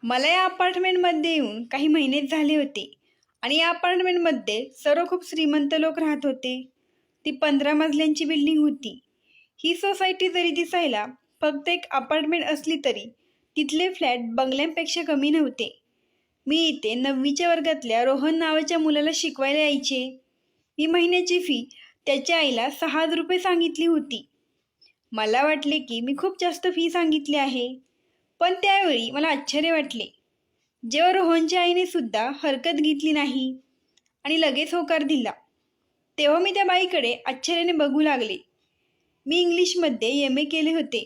मला या अपार्टमेंटमध्ये येऊन काही महिनेच झाले होते आणि या अपार्टमेंटमध्ये सर्व खूप श्रीमंत लोक राहत होते. ती 15 मजल्यांची बिल्डिंग होती. ही सोसायटी जरी दिसायला फक्त एक अपार्टमेंट असली तरी तिथले फ्लॅट बंगल्यांपेक्षा कमी नव्हते. मी इथे 9वीच्या वर्गातल्या रोहन नावाच्या मुलाला शिकवायला यायचे. मी महिन्याची फी त्याच्या आईला 6,000 रुपये सांगितली होती. मला वाटले की मी खूप जास्त फी सांगितली आहे, पण त्यावेळी मला आश्चर्य वाटले जेव्हा रोहनच्या आईने सुद्धा हरकत घेतली नाही आणि लगेच होकार दिला. तेव्हा मी त्या बाईकडे आश्चर्याने बघू लागले. मी इंग्लिशमध्ये MA केले होते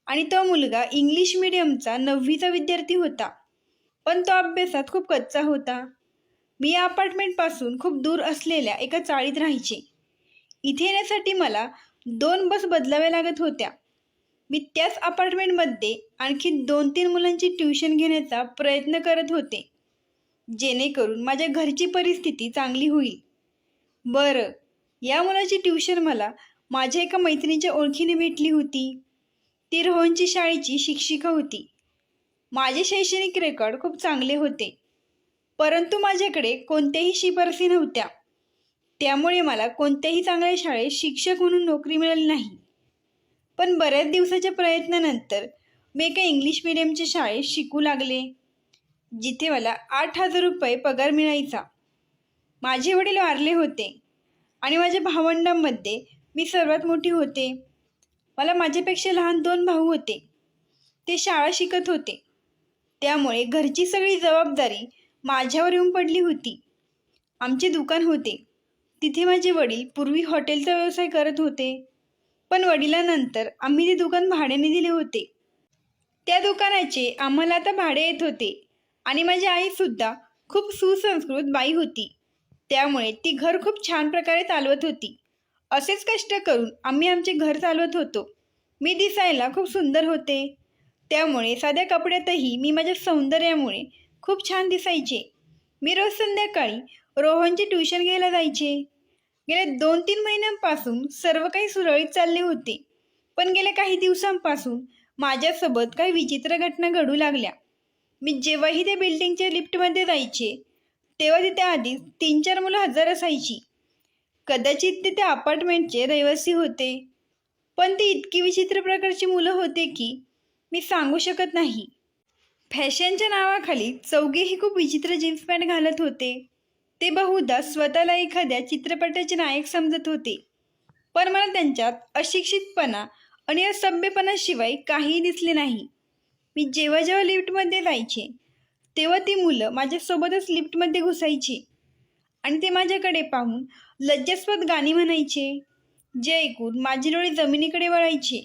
आणि तो मुलगा इंग्लिश मीडियमचा 9वीचा विद्यार्थी होता, पण तो अभ्यासात खूप कच्चा होता. मी या अपार्टमेंटपासून खूप दूर असलेल्या एका चाळीत राहायचे. इथे येण्यासाठी मला 2 बस बदलाव्या लागत होत्या. मी त्याच अपार्टमेंटमध्ये आणखी 2-3 मुलांची ट्युशन घेण्याचा प्रयत्न करत होते, जेणेकरून माझ्या घरची परिस्थिती चांगली होईल. बरं, या मुलाची ट्युशन मला माझ्या एका मैत्रिणीच्या ओळखीने भेटली होती. ती रोहनची शाळेची शिक्षिका होती. माझे शैक्षणिक रेकॉर्ड खूप चांगले होते, परंतु माझ्याकडे कोणत्याही शिफारसी नव्हत्या. त्यामुळे मला कोणत्याही चांगल्या शाळेत शिक्षक म्हणून नोकरी मिळाली नाही. पण बऱ्याच दिवसाच्या प्रयत्नानंतर मी एका इंग्लिश मीडियमच्या शाळेत शिकू लागले, जिथे मला 8,000 रुपये पगार मिळायचा. माझे वडील वारले होते आणि माझ्या भावंडांमध्ये मी सर्वात मोठी होते. मला माझ्यापेक्षा लहान 2 भाऊ होते. ते शाळा शिकत होते, त्यामुळे घरची सगळी जबाबदारी माझ्यावर येऊन पडली होती. आमचे दुकान होते, तिथे माझे वडील पूर्वी हॉटेलचा व्यवसाय करत होते, पण वडिलांनंतर आम्ही ते दुकान भाड्याने दिले होते. त्या दुकानाचे आम्हाला आता भाडे येत होते आणि माझी आईसुद्धा खूप सुसंस्कृत बाई होती, त्यामुळे ती घर खूप छान प्रकारे चालवत होती. असेच कष्ट करून आम्ही आमचे घर चालवत होतो. मी दिसायला खूप सुंदर होते, त्यामुळे साध्या कपड्यातही मी माझ्या सौंदर्यामुळे खूप छान दिसायचे. मी रोज संध्याकाळी रोहनची ट्युशन घ्यायला जायचे. गेल्या 2-3 महिन्यांपासून सर्व काही सुरळीत चालले होते, पण गेल्या काही दिवसांपासून माझ्यासोबत काही विचित्र घटना घडू लागल्या. मी जेव्हाही त्या बिल्डिंगच्या लिफ्टमध्ये जायचे तेव्हा तिथे आधीच 3-4 मुलं हजर असायची. कदाचित ते त्या अपार्टमेंटचे रहिवासी होते, पण ती इतकी विचित्र प्रकारची मुलं होते की मी सांगू शकत नाही. फॅशनच्या नावाखाली चौघेही खूप विचित्र जीन्स पॅन्ट घालत होते. ते बहुधा स्वतःला एखाद्या चित्रपटाचे नायक समजत होते, पण मला त्यांच्यात अशिक्षितपणा आणि असभ्यपणाशिवाय काहीही दिसले नाही. मी जेव्हा जेव्हा लिफ्टमध्ये जायचे तेव्हा ती मुलं माझ्यासोबतच लिफ्टमध्ये घुसायची आणि ते माझ्याकडे पाहून लज्जास्पद गाणी म्हणायचे, जे ऐकून माझे डोळे जमिनीकडे वळायचे.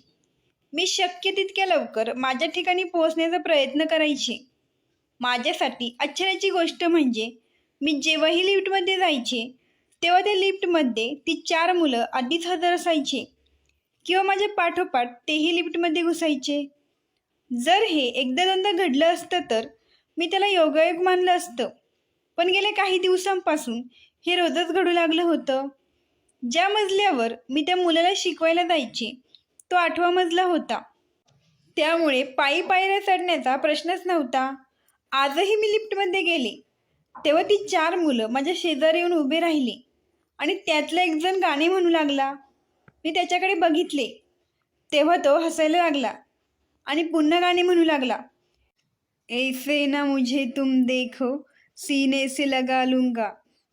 मी शक्य तितक्या लवकर माझ्या ठिकाणी पोहोचण्याचा प्रयत्न करायचे. माझ्यासाठी आश्चर्याची गोष्ट म्हणजे मी जेव्हाही लिफ्टमध्ये जायचे तेव्हा त्या लिफ्टमध्ये ती 4 मुलं आधीच हजर असायचे किंवा माझ्या पाठोपाठ तेही लिफ्टमध्ये घुसायचे. जर हे एकदा दोनदा घडलं असतं तर मी त्याला योगायोग मानलं असतं, पण गेल्या काही दिवसांपासून हे रोजच घडू लागलं होतं. ज्या मजल्यावर मी त्या मुलाला शिकवायला जायचे तो 8वा मजला होता, त्यामुळे पायी पायऱ्या चढण्याचा प्रश्नच नव्हता. आजही मी लिफ्टमध्ये गेले तेव्हा ती 4 मुलं माझ्या शेजारी येऊन उभे राहिली आणि त्यातला एक जण गाणे म्हणू लागला. मी त्याच्याकडे बघितले तेव्हा तो हसायला लागला आणि पुन्हा गाणे म्हणू लागला. ऐसे ना मुझे तुम देखो, सीने से लगा लूंगा,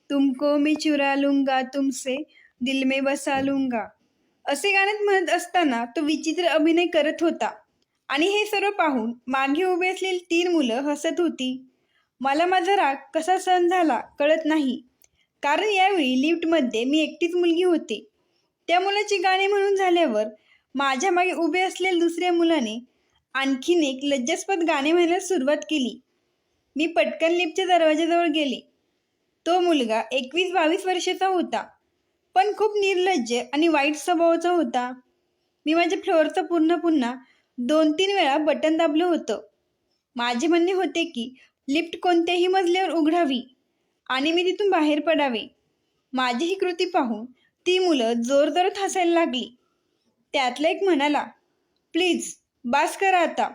तुमको मैं चुरा लूंगा, तुमसे दिल में बसा लूंगा. असे गाण्यात म्हणत असताना तो विचित्र अभिनय करत होता आणि हे सर्व पाहून मागे उभी असलेली 3 मुलं हसत होती. मला माझा राग कसा सहन झाला कळत नाही, कारण यावेळी लिफ्टमध्ये मी एकटीच मुलगी होते. त्या मुलाची गाणे म्हणून झाल्यावर माझ्या मागे उभे असलेल्या दुसऱ्या मुलाने आणखीन एक लज्जास्पद गाणे म्हणायला सुरुवात केली. मी पटकन लिफ्टच्या दरवाजाजवळ गेले. तो मुलगा 21-22 वर्षाचा होता, पण खूप निर्लज्ज आणि वाईट स्वभावाचा होता. मी माझ्या फ्लोअरचं पुन्हा 2-3 वेळा बटन दाबलं होतं. माझे म्हणणे होते की लिफ्ट कोणत्याही मजल्यावर उघडावी आणि मी तिथून बाहेर पडावे. माझी ही कृती पाहून ती मुलं जोरजोरात हसायला लागली. त्यातला एक म्हणाला, प्लीज बास करा आता.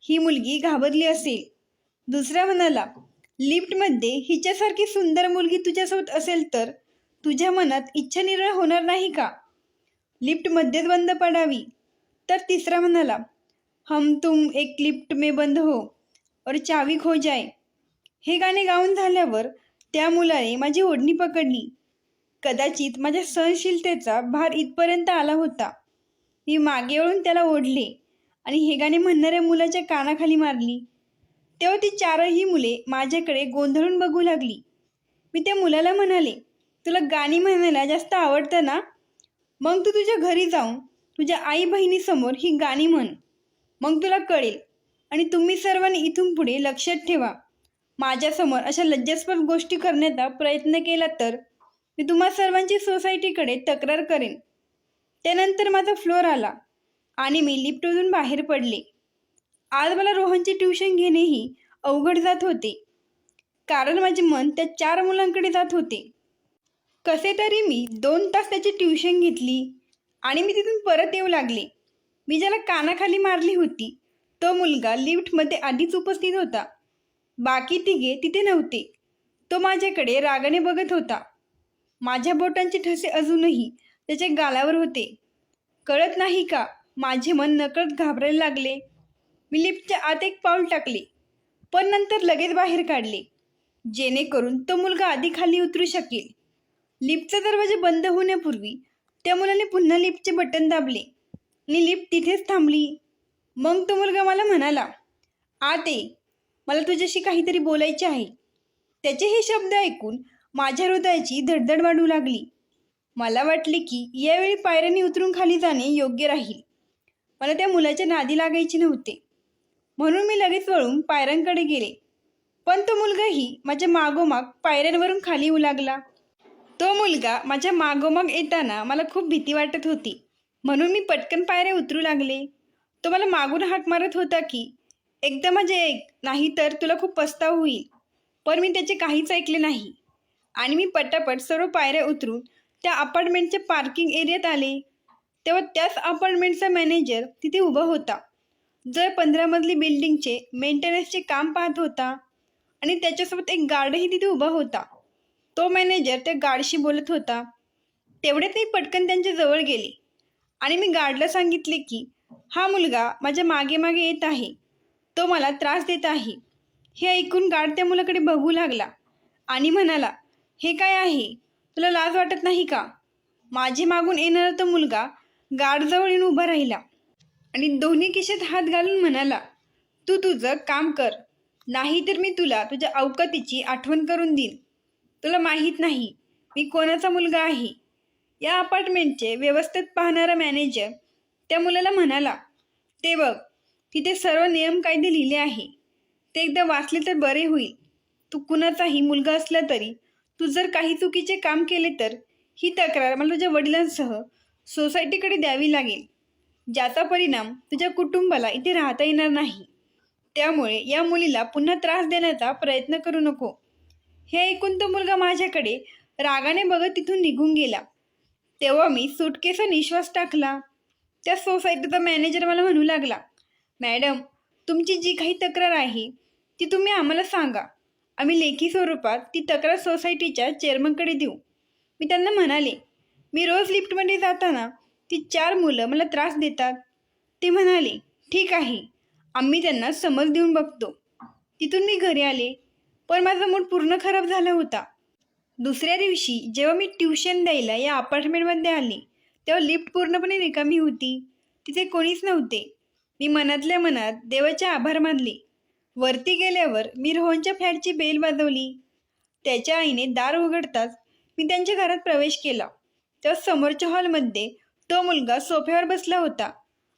ही मुलगी घाबरली असेल. दुसरा म्हणाला, लिफ्टमध्ये हिच्यासारखी सुंदर मुलगी तुझ्यासोबत असेल तर तुझ्या मनात इच्छा निर्माण होणार नाही का, लिफ्टमध्येच बंद पडावी? तर तिसरा म्हणाला, हम तुम एक लिफ्ट में बंद हो और चावी खो जाए. हे गाणे गाऊन झाल्यावर त्या मुलाने माझी ओढणी पकडली. कदाचित माझ्या सहनशीलतेचा भार इथपर्यंत आला होता. मी मागे वळून त्याला ओढले आणि हे गाणे म्हणणाऱ्या मुलाच्या कानाखाली मारली. तेव्हा ती चारही मुले माझ्याकडे गोंधळून बघू लागली. मी त्या मुलाला म्हणाले, तुला गाणी म्हणायला जास्त आवडतं ना? मग तू तुझ्या घरी जाऊन तुझ्या आई बहिणीसमोर ही गाणी म्हण, मग तुला कळेल. आणि तुम्ही सर्वांनी इथून पुढे लक्षात ठेवा, माझ्यासमोर अशा लज्जास्पद गोष्टी करण्याचा प्रयत्न केला तर मी तुम्हा सर्वांची सोसायटीकडे तक्रार करेन. त्यानंतर माझा फ्लोअर आला आणि मी लिफ्टमधून बाहेर पडले. आज मला रोहनचे ट्युशन घेणेही अवघड जात होते, कारण माझे मन त्या 4 मुलांकडे जात होते. कसे तरी मी 2 तास त्याची ट्युशन घेतली आणि मी तिथून परत येऊ लागले. मी ज्याला कानाखाली मारली होती तो मुलगा लिफ्टमध्ये आधीच उपस्थित होता. बाकी तिघे तिथे नव्हते. तो माझ्याकडे रागाने बघत होता. माझ्या बोटांचे ठसे अजूनही त्याच्या गालावर होते. कळत नाही का, माझे मन नकळत घाबरायला लागले. मी लिफ्टच्या आत एक पाऊल टाकले, पण नंतर लगेच बाहेर काढले, जेणेकरून तो मुलगा आधी खाली उतरू शकेल. लिफ्टचा दरवाजा बंद होण्यापूर्वी त्या मुलाने पुन्हा लिफ्टचे बटन दाबले आणि लिफ्ट तिथेच थांबली. मग तो मुलगा मला म्हणाला, आत ये, मला तुझ्याशी काहीतरी बोलायचे आहे. त्याचे हे शब्द ऐकून माझ्या हृदयाची धडधड वाढू लागली. मला वाटले की यावेळी पायऱ्यांनी उतरून खाली जाणे योग्य राहील. मला त्या मुलाच्या नादी लागायचे नव्हते, म्हणून मी लगेच वळून पायऱ्यांकडे गेले. पण तो मुलगाही माझ्या मागोमाग पायऱ्यांवरून खाली येऊ लागला. तो मुलगा माझ्या मागोमाग येताना मला खूप भीती वाटत होती, म्हणून मी पटकन पायऱ्या उतरू लागले. तो मला मागून हाक मारत होता की एकदा माझे ऐक, नाही तर तुला खूप पस्ताव होईल. पण मी त्याचे काहीच ऐकले नाही आणि मी पटापट सर्व पायऱ्या उतरून त्या अपार्टमेंटच्या पार्किंग एरियात आले. तेव्हा त्याच अपार्टमेंटचा मॅनेजर तिथे उभा होता. जर 15 मजली बिल्डिंगचे मेंटेनन्सचे काम पाहत होता आणि त्याच्यासोबत एक गार्डही तिथे उभा होता. तो मॅनेजर त्या गार्डशी बोलत होता. तेवढ्यात मी पटकन त्यांच्या जवळ गेले आणि मी गार्डला सांगितले की हा मुलगा माझ्या मागे मागे येत आहे, तो मला त्रास देत आहे. हे ऐकून गार्ड त्या मुलाकडे बघू लागला आणि म्हणाला, हे काय आहे, तुला लाज वाटत नाही का? माझे मागून येणारा तो मुलगा गार्डजवळ येऊन उभा राहिला आणि दोन्ही खिशात हात घालून म्हणाला, तू तुझं काम कर, नाहीतर मी तुला तुझ्या अवकातीची आठवण करून देईन. तुला माहीत नाही मी कोणाचा मुलगा आहे. या अपार्टमेंटचे व्यवस्थित पाहणारा मॅनेजर त्या मुलाला म्हणाला, ते बघ, तिथे सर्व नियम कायदे लिहिले आहे, ते एकदा वाचले तर बरे होईल. तू कुणाचाही मुलगा असला तरी तू जर काही चुकीचे काम केले तर ही तक्रार मला तुझ्या वडिलांसह सोसायटीकडे द्यावी लागेल, ज्याचा परिणाम तुझ्या कुटुंबाला इथे राहता येणार नाही. त्यामुळे या मुलीला पुन्हा त्रास देण्याचा प्रयत्न करू नको. हे ऐकून तो मुलगा माझ्याकडे रागाने बघत तिथून निघून गेला. तेव्हा मी सुटकेचा निश्वास टाकला. त्या सोसायटीचा मॅनेजर मला म्हणू लागला, मॅडम, तुमची जी काही तक्रार आहे ती तुम्ही आम्हाला सांगा. आम्ही लेखी स्वरूपात ती तक्रार सोसायटीच्या चेअरमनकडे देऊ. मी त्यांना म्हणाले, मी रोज लिफ्टमध्ये जाताना ती 4 मुलं मला त्रास देतात. ते म्हणाले, ठीक आहे, आम्ही त्यांना समज देऊन बघतो. तिथून मी घरी आले, पण माझा मूड पूर्ण खराब झाला होता. दुसऱ्या दिवशी जेव्हा मी ट्युशन द्यायला या अपार्टमेंटमध्ये आले तेव्हा लिफ्ट पूर्णपणे रिकामी होती. तिथे कोणीच नव्हते. मी मनातल्या मनात देवाचे आभार मानले. वरती गेल्यावर मी रोहनच्या फ्लॅटची बेल वाजवली. त्याच्या आईने दार उघडताच मी त्यांच्या घरात प्रवेश केला. तेव्हा समोरच्या हॉलमध्ये तो मुलगा सोफ्यावर बसला होता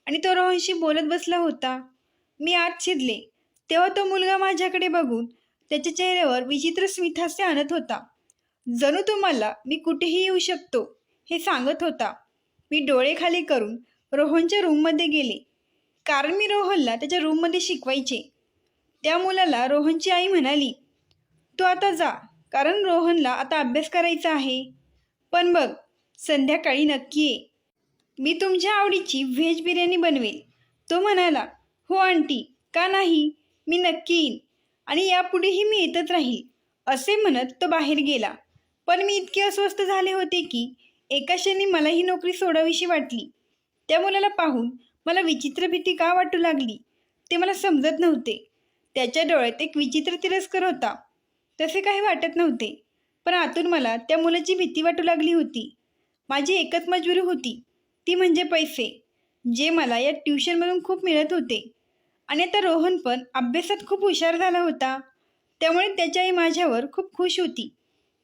आणि तो रोहनशी बोलत बसला होता. मी आत शिरले तेव्हा तो मुलगा माझ्याकडे बघून त्याच्या चेहऱ्यावर विचित्र स्मितहास्य आणत होता. जणू तुम्हाला मी कुठेही येऊ शकतो हे सांगत होता. मी डोळे खाली करून रोहनच्या रूममध्ये गेले, कारण मी रोहनला त्याच्या रूममध्ये शिकवायचे. त्या मुलाला रोहनची आई म्हणाली, तू आता जा, कारण रोहनला आता अभ्यास करायचा आहे. पण बघ, संध्याकाळी नक्की ये. मी तुमच्या आवडीची व्हेज बिर्याणी बनवेल. तो म्हणाला, हो आंटी, का नाही, मी नक्की येईन. आणि यापुढेही मी येतच राहील, असे म्हणत तो बाहेर गेला. पण मी इतके अस्वस्थ झाले होते की एका क्षणी मला ही नोकरी सोडावीशी वाटली. त्या मुलाला पाहून मला विचित्र भीती का वाटू लागली ते मला समजत नव्हते. त्याच्या डोळ्यात एक विचित्र तिरस्कार होता. तसे काही वाटत नव्हते, पण आतून मला त्या मुलाची भीती वाटू लागली होती. माझी एकच मजबुरी होती, ती म्हणजे पैसे, जे मला या ट्युशनमधून खूप मिळत होते. आणि आता रोहन पण अभ्यासात खूप हुशार झाला होता, त्यामुळे त्याची आई माझ्यावर खूप खुश होती.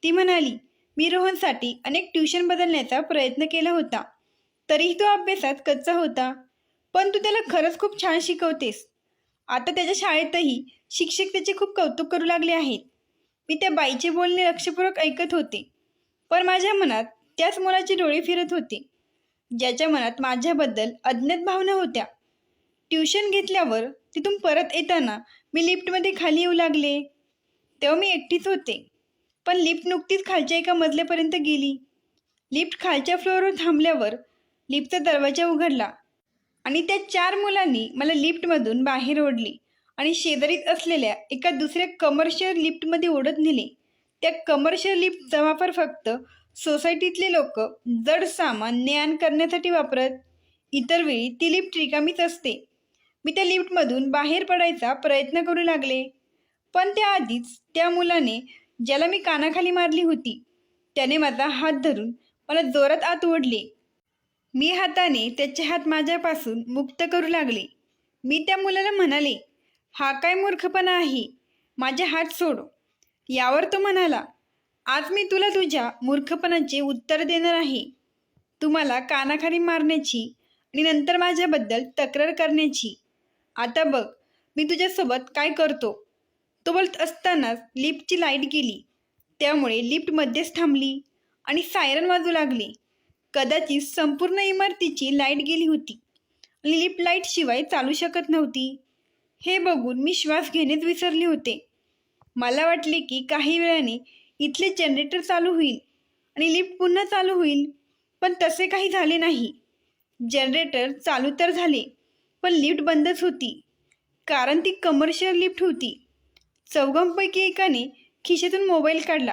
ती म्हणाली, मी रोहनसाठी अनेक ट्युशन बदलण्याचा प्रयत्न केला होता, तरीही तो अभ्यासात कच्चा होता, पण तू त्याला खरंच खूप छान शिकवतेस. आता त्याच्या शाळेतही शिक्षक त्याचे खूप कौतुक करू लागले आहेत. मी त्या बाईचे बोलणे लक्षपूर्वक ऐकत होते, पण माझ्या मनात त्याच मुलाचे डोळे फिरत होते, ज्याच्या मनात माझ्याबद्दल अज्ञात भावना होत्या. ट्युशन घेतल्यावर तिथून परत येताना मी लिफ्टमध्ये खाली येऊ लागले. तेव्हा मी एकटीच होते, पण लिफ्ट नुकतीच खालच्या एका मजल्यापर्यंत गेली. लिफ्ट खालच्या फ्लोअरवर थांबल्यावर लिफ्टचा दरवाजा उघडला आणि त्या 4 मुलांनी मला लिफ्टमधून बाहेर ओढले आणि शेजारीच असलेल्या एका दुसऱ्या कमर्शियल लिफ्टमध्ये ओढत नेले. त्या कमर्शियल लिफ्टचा वापर फक्त सोसायटीतले लोक जड सामान ने आण करण्यासाठी वापरत. इतर वेळी ती लिफ्ट रिकामीच असते. मी त्या लिफ्टमधून बाहेर पडायचा प्रयत्न करू लागले, पण त्याआधीच त्या मुलाने, ज्याला मी कानाखाली मारली होती, त्याने माझा हात धरून मला जोरात आत ओढले. मी हाताने त्याचे हात माझ्यापासून मुक्त करू लागले. मी त्या मुलाला म्हणाले, हा काय मूर्खपणा आहे, माझे हात सोड. यावर तो म्हणाला, आज मी तुला तुझ्या मूर्खपणाचे उत्तर देणार आहे. तू मला कानाखाली मारण्याची आणि नंतर माझ्याबद्दल तक्रार करण्याची. आता बघ मी तुझ्यासोबत काय करतो. तो बोलत असतानाच लिफ्टची लाईट गेली, त्यामुळे लिफ्ट मध्येच थांबली आणि सायरन वाजू लागली. कदाचित संपूर्ण इमारतीची लाईट गेली होती आणि लिफ्ट लाईट शिवाय चालू शकत नव्हती. हे बघून मी श्वास घेणेच विसरले होते. मला वाटले की काही वेळाने इथले जनरेटर चालू होईल आणि लिफ्ट पुन्हा चालू होईल, पण तसे काही झाले नाही. जनरेटर चालू तर झाले, पण लिफ्ट बंदच होती, कारण ती कमर्शियल लिफ्ट होती. चौघांपैकी एकाने खिशातून मोबाईल काढला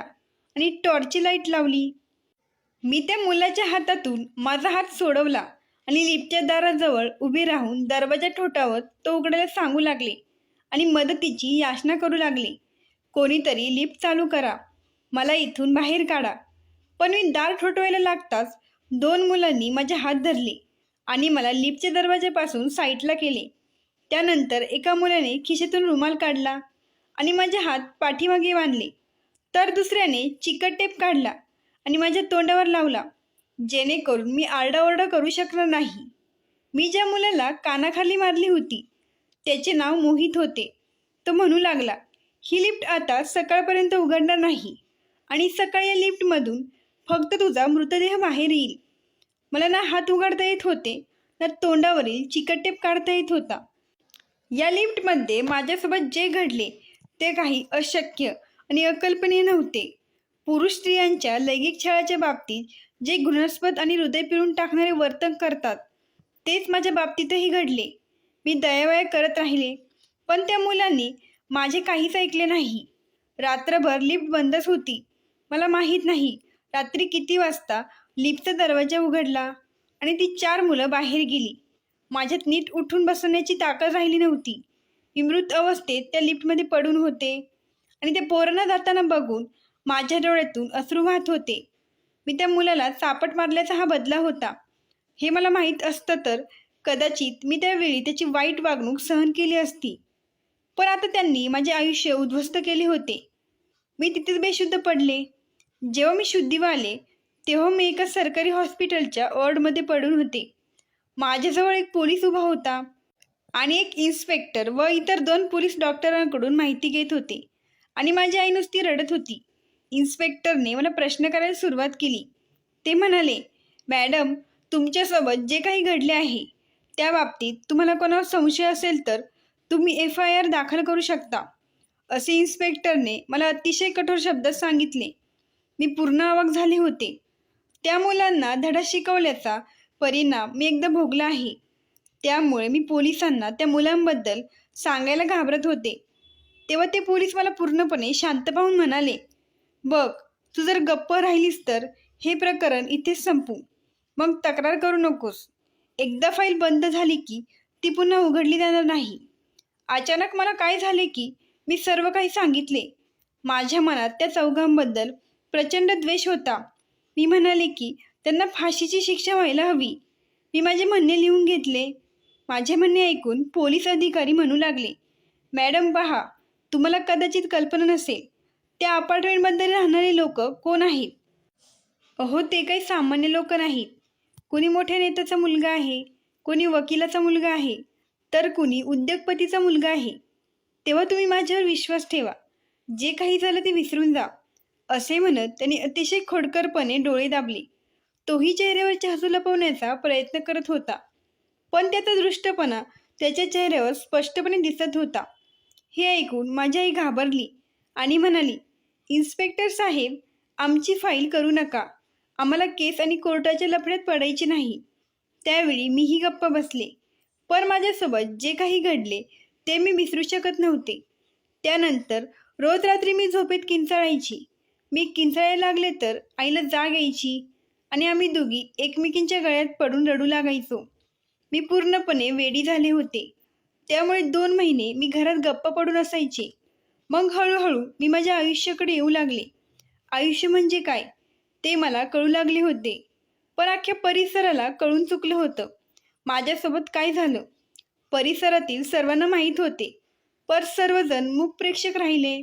आणि टॉर्चची लाईट लावली. मी त्या मुलाच्या हातातून माझा हात सोडवला आणि लिफ्टच्या दाराजवळ उभे राहून दरवाजा ठोठावत तो उघडायला सांगू लागले आणि मदतीची याचना करू लागले. कोणीतरी लिफ्ट चालू करा, मला इथून बाहेर काढा. पण मी दार ठोठवायला लागताच 2 मुलांनी माझे हात धरले आणि मला लिफ्टच्या दरवाजापासून साईडला केले. त्यानंतर एका मुलाने खिशातून रुमाल काढला आणि माझे हात पाठीमागे बांधले, तर दुसऱ्याने चिकट टेप काढला आणि माझ्या तोंडावर लावला, जेणेकरून मी आरडाओरडा करू शकणार नाही. मी ज्या मुलाला कानाखाली मारली होती त्याचे नाव मोहित होते. तो म्हणू लागला, ही लिफ्ट आता सकाळपर्यंत उघडणार नाही आणि सकाळी या लिफ्टमधून फक्त तुझा मृतदेह बाहेर येईल. मला ना हात उघडता येत होते, ना तोंडावरील चिकट टेप काढता येत होता. या लिफ्टमध्ये माझ्यासोबत जे घडले ते काही अशक्य आणि अकल्पनीय नव्हते. पुरुष स्त्रियांच्या लैंगिक छळाच्या बाबतीत जे घृणास्पद आणि हृदय पिळून टाकणारे वर्तन करतात, तेच माझ्या बाबतीतही घडले. मी दयावया करत राहिले, पण त्या मुलांनी माझे काहीच ऐकले नाही. रात्रभर लिफ्ट बंदच होती. मला माहीत नाही रात्री किती वाजता लिफ्टचा दरवाजा उघडला आणि ती 4 मुलं बाहेर गेली. माझ्यात नीट उठून बसण्याची ताकद राहिली नव्हती. मी मृत अवस्थेत त्या लिफ्टमध्ये पडून होते आणि त्या पोरांना जाताना बघून माझ्या डोळ्यातून अश्रू वाहत होते. मी त्या मुलाला चापट मारल्याचा हा बदला होता. हे मला माहीत असतं तर कदाचित मी त्यावेळी त्याची वाईट वागणूक सहन केली असती, पण आता त्यांनी माझे आयुष्य उद्ध्वस्त केले होते. मी तिथेच बेशुद्ध पडले. जेव्हा मी शुद्धीवर आले तेव्हा मी एका सरकारी हॉस्पिटलच्या वॉर्डमध्ये पडून होते. माझ्याजवळ एक पोलीस उभा होता आणि एक इन्स्पेक्टर व इतर 2 पोलीस डॉक्टरांकडून माहिती घेत होते आणि माझी आई नुसती रडत होती. इन्स्पेक्टरने मला प्रश्न करायला सुरुवात केली. ते म्हणाले, मॅडम, तुमच्यासोबत जे काही घडले आहे त्या बाबतीत तुम्हाला कोणावर संशय असेल तर तुम्ही FIR दाखल करू शकता, असे इन्स्पेक्टरने मला अतिशय कठोर शब्दात सांगितले. मी पूर्ण अवाक झाले होते. त्या मुलांना धडा शिकवल्याचा परिणाम मी एकदा भोगला आहे, त्यामुळे मी पोलिसांना त्या मुलांबद्दल सांगायला घाबरत होते. तेव्हा ते पोलीस मला पूर्णपणे शांत पाहून म्हणाले, बघ, तू जर गप्प राहिलीस तर हे प्रकरण इथेच संपू. मग तक्रार करू नकोस. एकदा फाईल बंद झाली की ती पुन्हा उघडली जाणार नाही. अचानक मला काय झाले की मी सर्व काही सांगितले. माझ्या मनात त्या चौघांबद्दल प्रचंड द्वेष होता. मी म्हणाले की त्यांना फाशीची शिक्षा व्हायला हवी. मी माझे म्हणणे लिहून घेतले. माझे म्हणणे ऐकून पोलीस अधिकारी म्हणू लागले, मॅडम पहा, तुम्हाला कदाचित कल्पना नसेल, त्या अपार्टमेंटमध्ये राहणारे लोक कोण आहेत. अहो, ते काही सामान्य लोक नाहीत. कोणी मोठ्या नेत्याचा मुलगा आहे, कोणी वकिलाचा मुलगा आहे, तर कोणी उद्योगपतीचा मुलगा आहे. तेव्हा तुम्ही माझ्यावर विश्वास ठेवा. जे काही झालं ते विसरून जा. असे म्हणत त्यांनी अतिशय खोडकरपणे डोळे दाबले. तोही चेहऱ्यावरचे हसू लपवण्याचा प्रयत्न करत होता, पण त्याचा दृष्टपणा त्याच्या चेहऱ्यावर स्पष्टपणे दिसत होता. हे ऐकून माझी आई घाबरली आणि म्हणाली, इन्स्पेक्टर साहेब, आमची फाईल करू नका. आम्हाला केस आणि कोर्टाच्या लफड्यात पडायची नाही. त्यावेळी मीही गप्प बसले. पण माझ्यासोबत जे काही घडले ते मी विसरू शकत नव्हते. त्यानंतर रोज रात्री मी झोपेत किंचाळायची. मी किंचाळायला लागले तर आईला जाग यायची आणि आम्ही दोघी एकमेकींच्या गळ्यात पडून रडू लागायचो. मी पूर्णपणे वेडी झाले होते. त्यामुळे 2 महिने मी घरात गप्प पडून असायचे. मग हळूहळू मी माझ्या आयुष्याकडे येऊ लागले. आयुष्य म्हणजे काय ते मला कळू लागले होते. पण अख्ख्या परिसराला कळून चुकलं होतं माझ्यासोबत काय झालं. परिसरातील सर्वांना माहीत होते, पण सर्वजण मूक प्रेक्षक राहिले.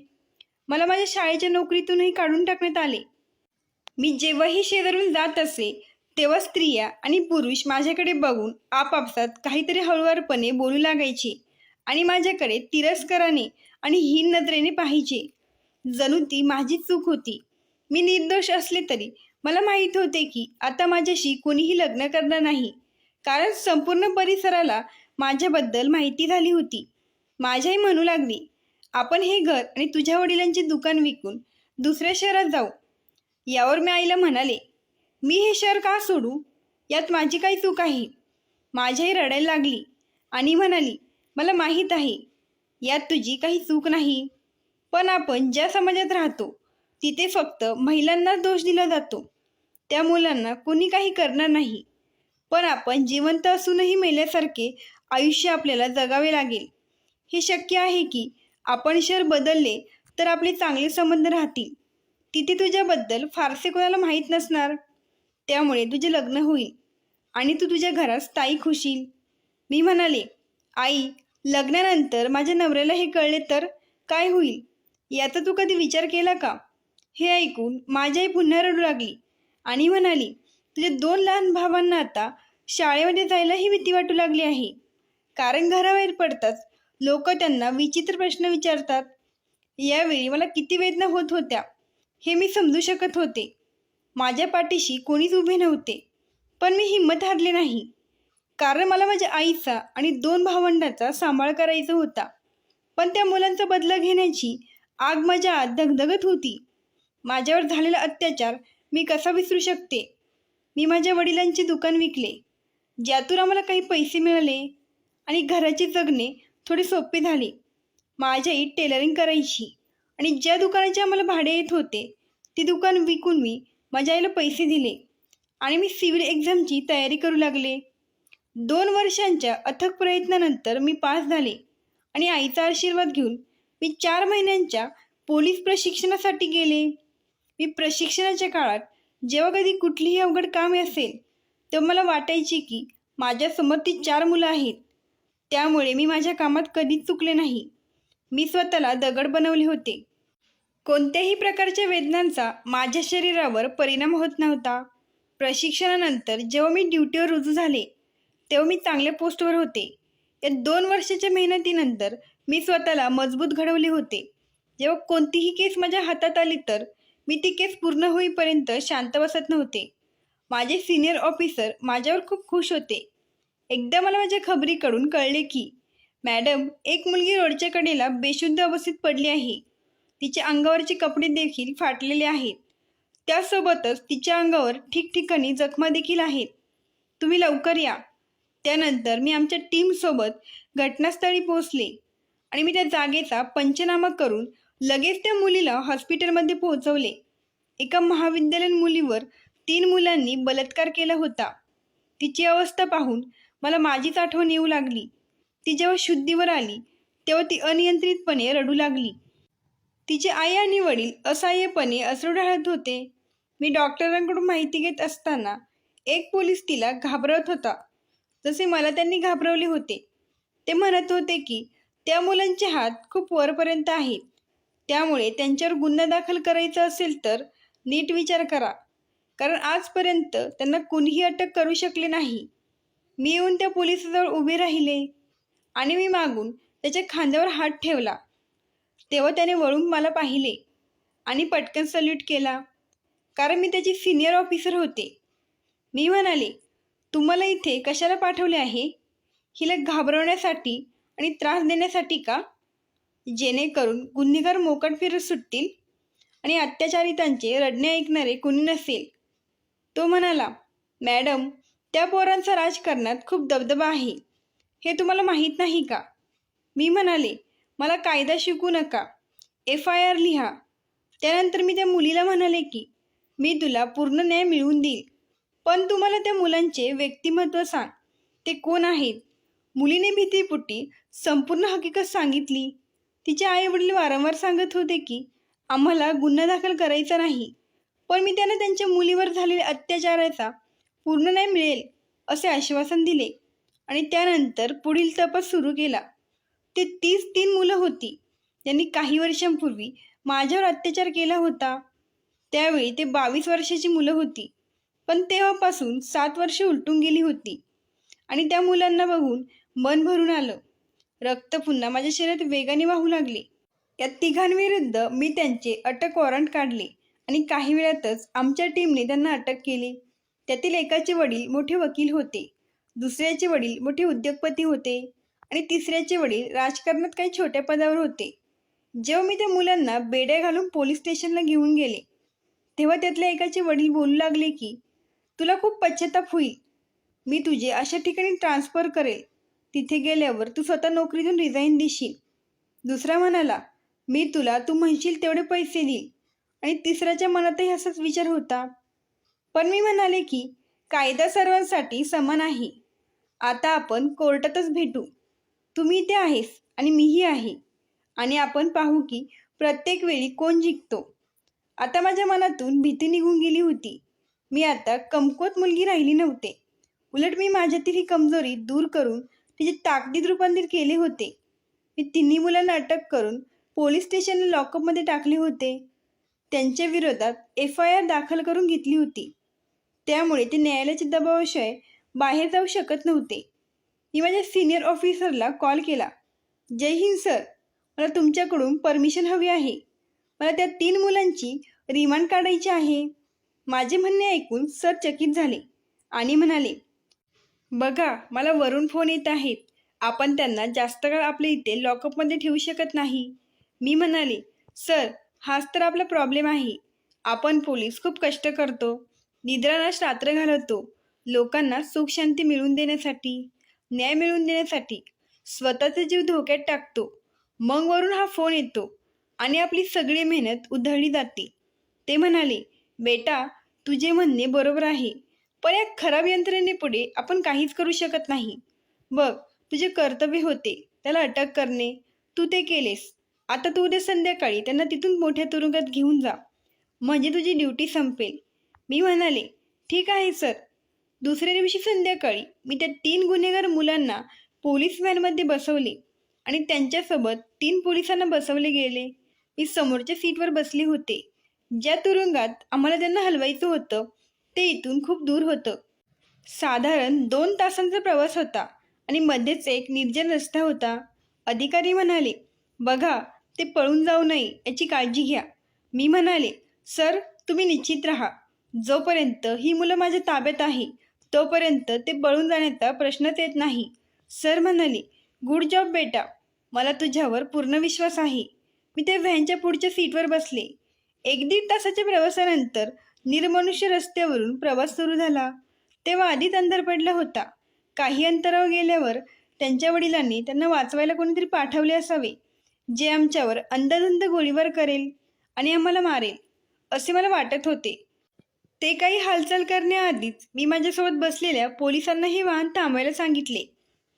मला माझ्या शाळेच्या नोकरीतूनही काढून टाकण्यात आले. मी जेव्हाही शेजारून जात असे तेव्हा स्त्रिया आणि पुरुष माझ्याकडे बघून आपापसात काहीतरी हळुवारपणे बोलू लागायचे आणि माझ्याकडे तिरस्काराने आणि हीन नजरेने पाहायचे. जणू ती माझी चूक होती. मी निर्दोष असले तरी मला माहीत होते की आता माझ्याशी कोणीही लग्न करणार नाही, कारण संपूर्ण परिसराला माझ्याबद्दल माहिती झाली होती. माझी आई म्हणू लागली, आपण हे घर आणि तुझ्या वडिलांचे दुकान विकून दुसऱ्या शहरात जाऊ. यावर मी आईला म्हणाले, मी हे शहर का सोडू? यात माझी काही चूक आहे. माझी आई रडायला लागली आणि म्हणाली, मला माहीत आहे यात तुझी काही चूक नाही, पण आपण ज्या समाजात राहतो तिथे फक्त महिलांना दोष दिला जातो. त्या मुलांना कोणी काही करणार नाही. पण आपण जिवंत असूनही मेल्यासारखे आयुष्य आपल्याला जगावे लागेल. हे शक्य आहे की आपण शहर बदलले तर आपले चांगले संबंध राहतील. तिथे तुझ्याबद्दल फारसे कोणाला माहीत नसणार. त्यामुळे तुझे लग्न होईल आणि तू तुझ्या घरात स्थायिक होशील. मी म्हणाले, आई, लग्नानंतर माझ्या नवऱ्याला हे कळले तर काय होईल याचा तू कधी विचार केला का? हे ऐकून माझी आई पुन्हा रडू लागली आणि म्हणाली, तुझ्या 2 लहान भावांना आता शाळेमध्ये जायलाही भीती वाटू लागली आहे, कारण घराबाहेर पडताच लोक त्यांना विचित्र प्रश्न विचारतात. यावेळी मला किती वेदना होत होत्या हे मी समजू शकत होते. माझ्या पाठीशी कोणीच उभे नव्हते, पण मी हिंमत हारले नाही, कारण मला माझ्या आईचा आणि 2 भावंडांचा सांभाळ करायचा होता. पण त्या मुलांचा बदला घेण्याची आग माझ्या आत धगधगत होती. माझ्यावर झालेला अत्याचार मी कसा विसरू शकते? मी माझ्या वडिलांचे दुकान विकले, ज्यातून आम्हाला काही पैसे मिळाले आणि घराचे जगणे थोडे सोपे झाले. माझी आई टेलरिंग करायची आणि ज्या दुकानाचे आम्हाला भाडे येत होते ते दुकान विकून मी माझ्या आईला पैसे दिले आणि मी सिव्हिल एक्झामची तयारी करू लागले. 2 वर्षांच्या अथक प्रयत्नानंतर मी पास झाले आणि आईचा आशीर्वाद घेऊन मी 4 महिन्यांच्या पोलीस प्रशिक्षणासाठी गेले. मी प्रशिक्षणाच्या काळात जेव्हा कधी कुठलीही अवघड कामे असेल तेव्हा मला वाटायचे की माझ्यासमोर ती 4 मुलं आहेत. त्यामुळे मी माझ्या कामात कधीच चुकले नाही. मी स्वतःला दगड बनवले होते. कोणत्याही प्रकारच्या वेदनांचा माझ्या शरीरावर परिणाम होत नव्हता. प्रशिक्षणानंतर जेव्हा मी ड्युटीवर रुजू झाले तेव्हा मी चांगल्या पोस्टवर होते. या 2 वर्षाच्या मेहनतीनंतर मी स्वतःला मजबूत घडवले होते. जेव्हा कोणतीही केस माझ्या हातात आली तर मी ती केस पूर्ण होईपर्यंत शांत बसत नव्हते. माझे सिनियर ऑफिसर माझ्यावर खूप खुश होते. एकदा मला माझ्या खबरीकडून कळले की मॅडम, एक मुलगी रोडच्या कडेला बेशुद्ध अवस्थेत पडली आहे. तिच्या अंगावरचे कपडे देखील फाटलेले आहेत. त्यासोबतच तिच्या अंगावर ठिकठिकाणी जखमा देखील आहेत. तुम्ही लवकर या. त्यानंतर मी आमच्या टीमसोबत घटनास्थळी पोहोचले आणि मी त्या जागेचा पंचनामा करून लगेच त्या मुलीला हॉस्पिटलमध्ये पोहोचवले. एका महाविद्यालयीन मुलीवर 3 मुलांनी बलात्कार केला होता. तिची अवस्था पाहून मला माझीच आठवण येऊ लागली. ती जेव्हा शुद्धीवर आली तेव्हा ती अनियंत्रितपणे रडू लागली. तिचे आई आणि वडील असहाय्यपणे अश्रू ढाळत होते. मी डॉक्टरांकडून माहिती घेत असताना एक पोलीस तिला घाबरवत होता, जसे मला त्यांनी घाबरवले होते. ते म्हणत होते की त्या मुलांचे हात खूप वरपर्यंत आहेत, त्यामुळे त्यांच्यावर गुन्हा दाखल करायचा असेल तर नीट विचार करा, कारण आजपर्यंत त्यांना कुणीही अटक करू शकले नाही. मी येऊन त्या पोलिसाजवळ उभे राहिले आणि मी मागून त्याच्या खांद्यावर हात ठेवला. तेव्हा त्याने वळून मला पाहिले आणि पटकन सल्यूट केला, कारण मी त्याची सिनियर ऑफिसर होते. मी म्हणाले, तुम्हाला इथे कशाला पाठवले आहे? हिला घाबरवण्यासाठी आणि त्रास देण्यासाठी का? जेणेकरून गुन्हेगार मोकाट फिरत सुटतील आणि अत्याचारितांचे रडणे ऐकणारे कुणी नसेल. तो म्हणाला, मॅडम, त्या पोरांचा राजकारणात खूप दबदबा आहे, हे तुम्हाला माहीत नाही का? मी म्हणाले, मला कायदा शिकू नका, FIR लिहा. त्यानंतर मी त्या मुलीला म्हणाले की मी तुला पूर्ण न्याय मिळवून देईल, पण तुम्हाला त्या मुलांचे व्यक्तिमत्व सांग, ते कोण आहेत? मुलीने भीतीपोटी संपूर्ण हकीकत सांगितली. तिचे आईवडील वारंवार सांगत होते की आम्हाला गुन्हा दाखल करायचा नाही, पण मी त्यांना त्यांच्या मुलीवर झालेल्या अत्याचाराचा पूर्ण न्याय मिळेल असे आश्वासन दिले आणि त्यानंतर पुढील तपास सुरू केला. ते 33 मुलं होती ज्यांनी काही वर्षांपूर्वी माझ्यावर अत्याचार केला होता. त्यावेळी ते 22 वर्षाची मुलं होती, पण तेव्हापासून 7 वर्ष उलटून गेली होती आणि त्या मुलांना बघून मन भरून आलं. रक्त पुन्हा माझ्या शरीरात वेगाने वाहू लागले. या तिघांविरुद्ध मी त्यांचे अटक वॉरंट काढले आणि काही वेळातच आमच्या टीमने त्यांना अटक केली. त्यातील एकाचे वडील मोठे वकील होते, दुसऱ्याचे वडील मोठे उद्योगपती होते आणि तिसऱ्याचे वडील राजकारणात काही छोट्या पदावर होते. जेव्हा मी त्या मुलांना बेड्या घालून पोलीस स्टेशनला घेऊन गेले तेव्हा त्यातल्या एकाचे वडील बोलू लागले की तुला खूप पश्चाताप होईल, मी तुझे अशा ठिकाणी ट्रान्सफर करेल, तिथे गेल्यावर तू स्वतः नोकरीतून रिझाईन देशील. दुसरा म्हणाला, मी तुला तू म्हणशील तेवढे पैसे देईल. आणि तिसऱ्याच्या मनातही असाच विचार होता. पण मी म्हणाले की कायदा सर्वांसाठी समान आहे. आता आपण कोर्टातच भेटू. तुम्ही इथे आहेस आणि मीही आहे, आणि आपण पाहू की प्रत्येक वेळी कोण जिंकतो. आता माझ्या मनातून भीती निघून गेली होती. मी आता कमकुवत मुलगी राहिली नव्हते. उलट मी माझ्यातील ही कमजोरी दूर करून तिचे ताकदीत रूपांतर केले होते. मी 3 मुलांना अटक करून पोलीस स्टेशनला लॉकअपमध्ये टाकले होते. त्यांच्या विरोधात FIR दाखल करून घेतली होती. त्यामुळे ते न्यायालयाच्या दबावाशिवाय बाहेर जाऊ शकत नव्हते. मी माझ्या सिनियर ऑफिसरला कॉल केला. जय हिंद सर, मला तुमच्याकडून परमिशन हवी आहे. मला त्या 3 मुलांची रिमांड काढायची आहे. माझे म्हणणे ऐकून सर चकित झाले आणि म्हणाले, बघा, मला वरून फोन येत आहेत. आपण त्यांना जास्त काळ आपल्या इथे लॉकअपमध्ये ठेवू शकत नाही. मी म्हणाले, सर, हाच तर आपला प्रॉब्लेम आहे. आपण पोलीस खूप कष्ट करतो, निद्रानाश रात्र घालवतो, लोकांना सुख शांती मिळवून देण्यासाठी, न्याय मिळवून देण्यासाठी स्वतःचा जीव धोक्यात टाकतो. मग वरून हा फोन येतो आणि आपली सगळी मेहनत उधळली जाते. ते म्हणाले, बेटा, तुझे म्हणणे बरोबर आहे, पण या खराब यंत्रणेपुढे आपण काहीच करू शकत नाही. बघ, तुझे कर्तव्य होते त्याला अटक करणे, तू ते केलेस. आता तू उद्या संध्याकाळी त्यांना तिथून मोठ्या तुरुंगात घेऊन जा, म्हणजे तुझी ड्युटी संपेल. मी म्हणाले, ठीक आहे सर. दुसऱ्या दिवशी संध्याकाळी मी त्या 3 गुन्हेगार मुलांना पोलीस व्हॅनमध्ये बसवले आणि त्यांच्यासोबत 3 पोलिसांना बसवले गेले. मी समोरच्या सीटवर बसले होते. ज्या तुरुंगात आम्हाला त्यांना हलवायचं होतं ते इथून खूप दूर होतं. साधारण 2 तासांचा प्रवास होता आणि मध्येच एक निर्जन रस्ता होता. अधिकारी म्हणाले, बघा, ते पळून जाऊ नये याची काळजी घ्या. मी म्हणाले, सर, तुम्ही निश्चित राहा. जोपर्यंत ही मुलं माझ्या ताब्यात आहे तोपर्यंत ते पळून जाण्याचा प्रश्नच येत नाही. सर म्हणाले, गुड जॉब बेटा, मला तुझ्यावर पूर्ण विश्वास आहे. मी त्या व्हॅनच्या पुढच्या सीटवर बसले. 1-1.5 तासाच्या प्रवासानंतर निर्मनुष्य रस्त्यावरून प्रवास सुरू झाला. तेव्हा आधीच अंधार पडला होता. काही अंतरावर गेल्यावर त्यांच्या वडिलांनी त्यांना वाचवायला कोणीतरी पाठवले असावे, जे आमच्यावर अंदाधुंद गोळीबार करेल आणि आम्हाला मारेल असे मला वाटत होते. ते काही हालचाल करण्याआधीच मी माझ्यासोबत बसलेल्या पोलिसांना हे वाहन थांबवायला सांगितले.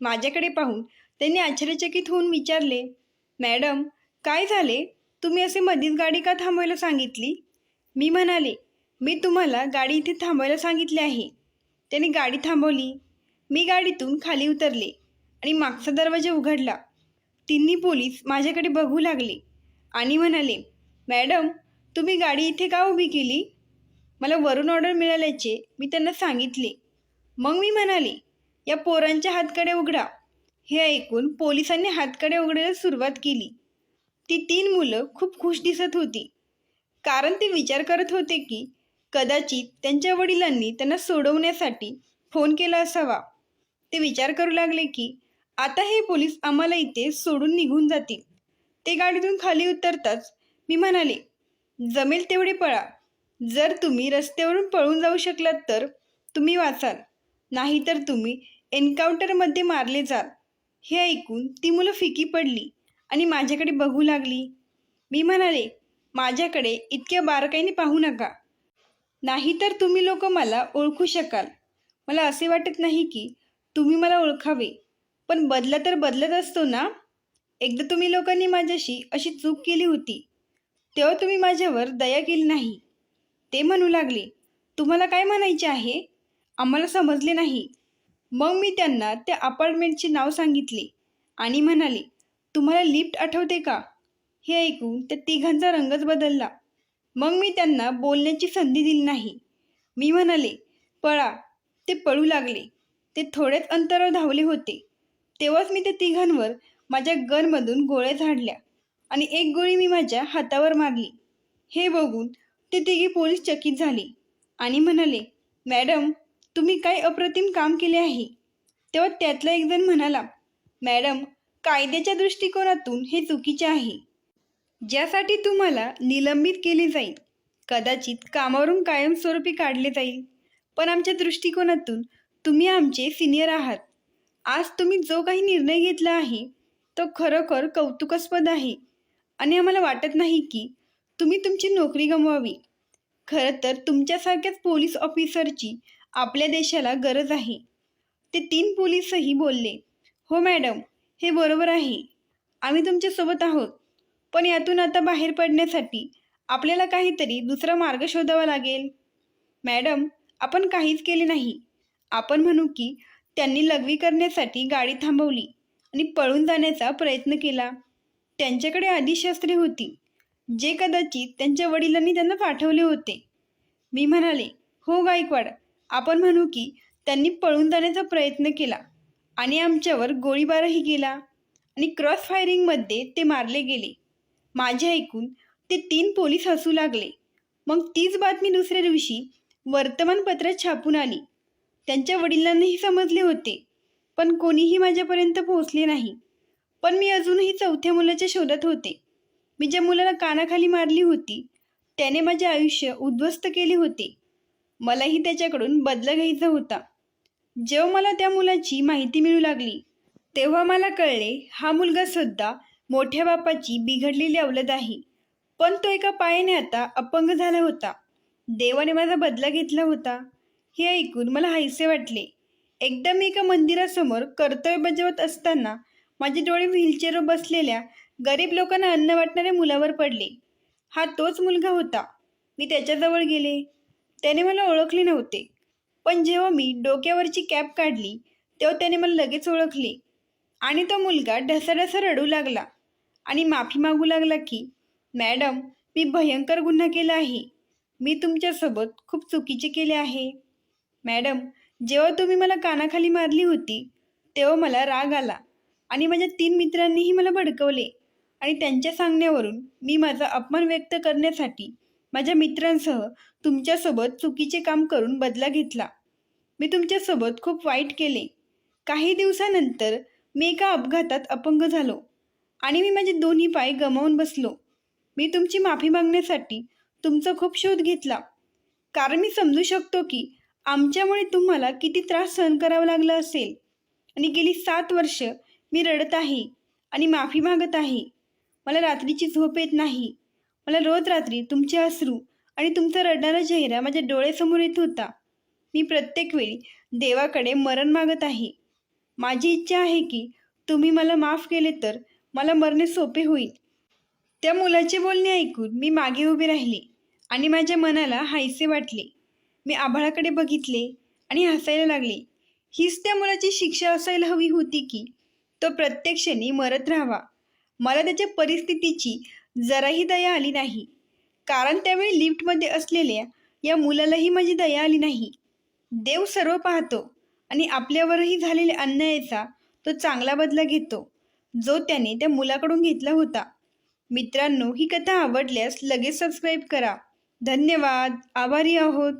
माझ्याकडे पाहून त्यांनी आश्चर्यचकित होऊन विचारले, मॅडम, काय झाले? तुम्ही असे मधीच गाडी का थांबवायला सांगितली? मी म्हणाले, मी तुम्हाला गाडी इथे थांबवायला सांगितली आहे. त्याने गाडी थांबवली. मी गाडीतून खाली उतरले आणि मागचा दरवाजा उघडला. तिन्ही पोलीस माझ्याकडे बघू लागले आणि म्हणाले, मॅडम, तुम्ही गाडी इथे का उभी केली? मला वरून ऑर्डर मिळाल्याचे मी त्यांना सांगितले. मग मी म्हणाले, या पोरांच्या हातकडे उघडा. हे ऐकून पोलिसांनी हातकडे उघडायला सुरुवात केली. ती 3 मुलं खूप खुश दिसत होती, कारण ते विचार करत होते की कदाचित त्यांच्या वडिलांनी त्यांना सोडवण्यासाठी फोन केला असावा. ते विचार करू लागले की आता हे पोलीस आम्हाला इथे सोडून निघून जातील. ते गाडीतून खाली उतरताच मी म्हणाले, जमेल तेवढे पळा. जर तुम्ही रस्त्यावरून पळून जाऊ शकलात तर तुम्ही वाचाल, नाहीतर तुम्ही एन्काउंटरमध्ये मारले जाल. हे ऐकून ती मुलं फिकी पडली आणि माझ्याकडे बघू लागली. मी म्हणाले, माझ्याकडे इतक्या बारकाईने पाहू नका, नाहीतर तुम्ही लोक मला ओळखू शकाल. मला असे वाटत नाही की तुम्ही मला ओळखावे, पण बदला तर बदलत असतो ना. एकदा तुम्ही लोकांनी माझ्याशी अशी चूक केली होती, तेव्हा तुम्ही माझ्यावर दया केली नाही. ते म्हणू लागले, तुम्हाला काय म्हणायचे आहे? आम्हाला समजले नाही. मग मी त्यांना त्या अपार्टमेंटचे नाव सांगितले आणि म्हणाले, तुम्हाला लिफ्ट आठवते का? हे ऐकून त्या तिघांचा रंगच बदलला. मग मी त्यांना बोलण्याची संधी दिली नाही. मी म्हणाले, पळा. ते पळू लागले. ते थोड्याच अंतरावर धावले होते. तेव्हाच मी त्या तिघांवर माझ्या गनमधून गोळ्या झाडल्या आणि एक गोळी मी माझ्या हातावर मारली. हे बघून ते तिघे पोलीस चकित झाले आणि म्हणाले, मॅडम, तुम्ही काय अप्रतिम काम केले आहे. तेव्हा त्यातला एक जण म्हणाला, मॅडम, कायद्याच्या दृष्टिकोनातून हे चुकीचे आहे, ज्यासाठी तुम्हाला निलंबित केले जाईल, कदाचित कामावरून कायमस्वरूपी काढले जाईल. पण आमच्या दृष्टिकोनातून तुम्ही आमचे सिनियर आहात. आज तुम्ही जो काही निर्णय घेतला आहे तो खरोखर कौतुकास्पद आहे आणि आम्हाला वाटत नाही की तुम्ही तुमची नोकरी गमवावी. खरं तर तुमच्यासारख्याच पोलीस ऑफिसरची आपल्या देशाला गरज आहे. ते 3 पोलीसही बोलले, हो मॅडम, हे बरोबर आहे. आम्ही तुमच्यासोबत आहोत. पण यातून आता बाहेर पडण्यासाठी आपल्याला काहीतरी दुसरा मार्ग शोधावा लागेल. मॅडम, आपण काहीच केले नाही. आपण म्हणू की त्यांनी लघवी करण्यासाठी गाडी थांबवली आणि पळून जाण्याचा प्रयत्न केला. त्यांच्याकडे आदिशस्त्रे होती, जे कदाचित त्यांच्या वडिलांनी त्यांना पाठवले होते. मी म्हणाले, हो गायकवाड, आपण म्हणू की त्यांनी पळून जाण्याचा प्रयत्न केला आणि आमच्यावर गोळीबारही केला आणि क्रॉस फायरिंगमध्ये ते मारले गेले. माझे ऐकून ते 3 पोलीस हसू लागले. मग तीच बातमी दुसऱ्या दिवशी वर्तमानपत्रात छापून आली. त्यांच्या वडिलांनाही समजले होते, पण कोणीही माझ्यापर्यंत पोहोचले नाही. पण मी अजूनही 4थ्या मुलाच्या शोधात होते. मी ज्या मुलाला कानाखाली मारली होती त्याने माझे आयुष्य उद्ध्वस्त केले होते. मलाही त्याच्याकडून बदला घ्यायचा होता. जेव्हा मला त्या मुलाची माहिती मिळू लागली तेव्हा मला कळले, हा मुलगा सुद्धा मोठ्या बापाची बिघडलेली अवलद आहे. पण तो एका पायाने आता अपंग झाला होता. देवाने माझा बदला घेतला होता. हे ऐकून मला हायसे वाटले. एकदा मी एका मंदिरासमोर कर्तव्य बजावत असताना माझे डोळे व्हीलचेअरवर बसलेल्या गरीब लोकांना अन्न वाटणाऱ्या मुलावर पडले. हा तोच मुलगा होता. मी त्याच्याजवळ गेले. त्याने मला ओळखले नव्हते, पण जेव्हा मी डोक्यावरची कॅप काढली तेव्हा त्याने मला लगेच ओळखले आणि तो मुलगा ढसाढसा रडू लागला आणि माफी मागू लागला की, मॅडम, मी भयंकर गुन्हा केला आहे. मी तुमच्यासोबत खूप चुकीचे केले आहे. मॅडम, जेव्हा तुम्ही मला कानाखाली मारली होती तेव्हा मला राग आला आणि माझ्या 3 मित्रांनीही मला भडकवले आणि त्यांच्या सांगण्यावरून मी माझा अपमान व्यक्त करण्यासाठी माझ्या मित्रांसह तुमच्यासोबत चुकीचे काम करून बदला घेतला. मी तुमच्यासोबत खूप वाईट केले. काही दिवसानंतर मी एका अपघातात अपंग झालो आणि मी माझे 2ही पाय गमावून बसलो. मी तुमची माफी मागण्यासाठी तुमचा खूप शोध घेतला, कारण मी समजू शकतो की आमच्यामुळे तुम्हाला किती त्रास सहन करावा लागला असेल आणि गेली 7 वर्ष मी रडत आहे आणि माफी मागत आहे. मला रात्रीची झोप येत नाही. मला रोज रात्री तुमचे अश्रू आणि तुमचा रडणारा चेहरा माझ्या डोळ्यासमोर येत होता. मी प्रत्येक वेळी देवाकडे मरण मागत आहे. माझी इच्छा आहे की तुम्ही मला माफ केले तर मला मरणे सोपे होईल. त्या मुलाचे बोलणे ऐकून मी मागे उभी राहिली आणि माझ्या मनाला हायसे वाटले. मी आभाळाकडे बघितले आणि हसायला लागले. हीच त्या मुलाची शिक्षा असायला हवी होती की तो प्रत्येक क्षणी मरत राहावा. मला त्याच्या परिस्थितीची जराही दया आली नाही, कारण त्यावेळी लिफ्टमध्ये असलेल्या या मुलालाही माझी दया आली नाही. देव सर्व पाहतो आणि आपल्यावरही झालेल्या अन्यायाचा तो चांगला बदला घेतो, जो त्याने त्या मुलाकडून घेतला होता. मित्रांनो, ही कथा आवडल्यास लगेच सबस्क्राईब करा. धन्यवाद. आभारी आहोत.